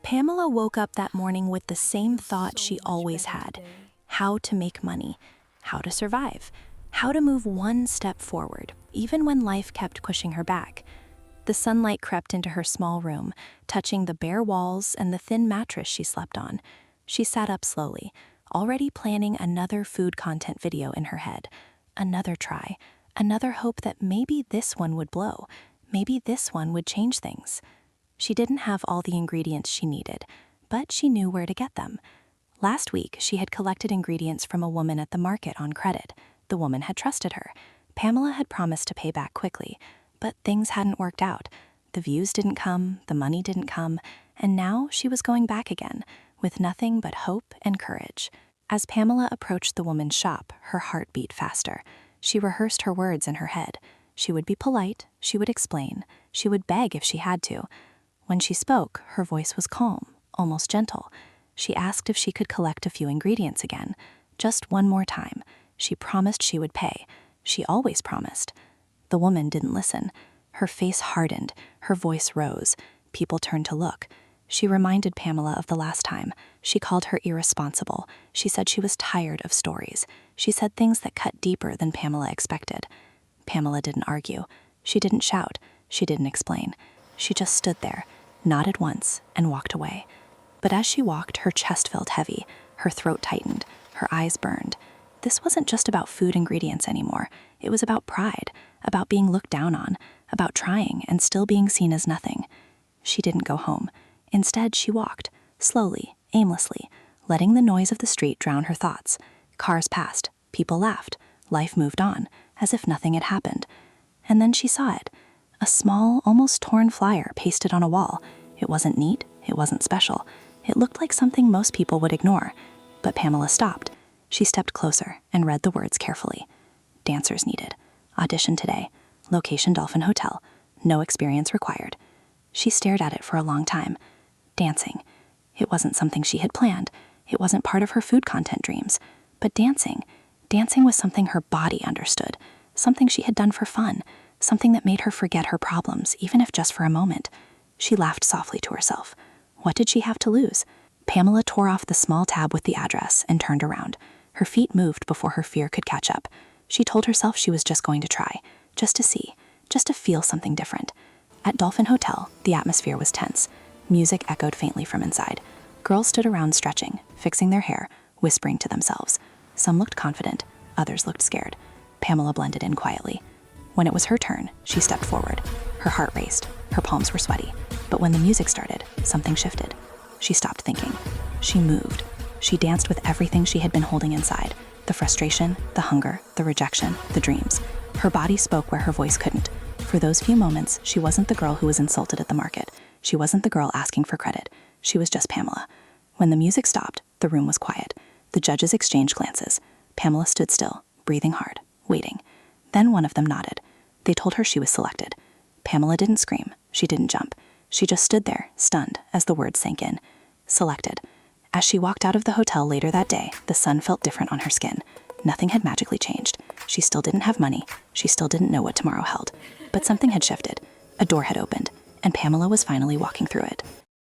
Pamela woke up that morning with the same thought she always had: how to make money, how to survive, how to move one step forward, even when life kept pushing her back. The sunlight crept into her small room, touching the bare walls and the thin mattress she slept on. She sat up slowly, already planning another food content video in her head. Another try, another hope that maybe this one would blow, maybe this one would change things. She didn't have all the ingredients she needed, but she knew where to get them. Last week, she had collected ingredients from a woman at the market on credit. The woman had trusted her. Pamela had promised to pay back quickly, but things hadn't worked out. The views didn't come, the money didn't come, and now she was going back again, with nothing but hope and courage. As Pamela approached the woman's shop, her heart beat faster. She rehearsed her words in her head. She would be polite, she would explain, she would beg if she had to. When she spoke, her voice was calm, almost gentle. She asked if she could collect a few ingredients again. Just one more time. She promised she would pay. She always promised. The woman didn't listen. Her face hardened, her voice rose. People turned to look. She reminded Pamela of the last time. She called her irresponsible. She said she was tired of stories. She said things that cut deeper than Pamela expected. Pamela didn't argue. She didn't shout. She didn't explain. She just stood there, nodded once, and walked away. But as she walked, her chest felt heavy, her throat tightened, her eyes burned. This wasn't just about food ingredients anymore. It was about pride, about being looked down on, about trying and still being seen as nothing. She didn't go home. Instead, she walked, slowly, aimlessly, letting the noise of the street drown her thoughts. Cars passed, people laughed, life moved on, as if nothing had happened. And then she saw it. A small, almost torn flyer pasted on a wall. It wasn't neat, it wasn't special. It looked like something most people would ignore. But Pamela stopped. She stepped closer and read the words carefully. Dancers needed. Audition today. Location Dolphin Hotel. No experience required. She stared at it for a long time. Dancing. It wasn't something she had planned. It wasn't part of her food content dreams. But dancing. Dancing was something her body understood. Something she had done for fun. Something that made her forget her problems, even if just for a moment. She laughed softly to herself. What did she have to lose? Pamela tore off the small tab with the address and turned around. Her feet moved before her fear could catch up. She told herself she was just going to try, just to see, just to feel something different. At Dolphin Hotel, the atmosphere was tense. Music echoed faintly from inside. Girls stood around stretching, fixing their hair, whispering to themselves. Some looked confident, others looked scared. Pamela blended in quietly. When it was her turn, she stepped forward. Her heart raced, her palms were sweaty. But when the music started, something shifted. She stopped thinking. She moved. She danced with everything she had been holding inside. The frustration, the hunger, the rejection, the dreams. Her body spoke where her voice couldn't. For those few moments, she wasn't the girl who was insulted at the market. She wasn't the girl asking for credit. She was just Pamela. When the music stopped, the room was quiet. The judges exchanged glances. Pamela stood still, breathing hard, waiting. Then one of them nodded. They told her she was selected. Pamela didn't scream. She didn't jump. She just stood there, stunned, as the words sank in. Selected. As she walked out of the hotel later that day, the sun felt different on her skin. Nothing had magically changed. She still didn't have money. She still didn't know what tomorrow held. But something had shifted. A door had opened, and Pamela was finally walking through it.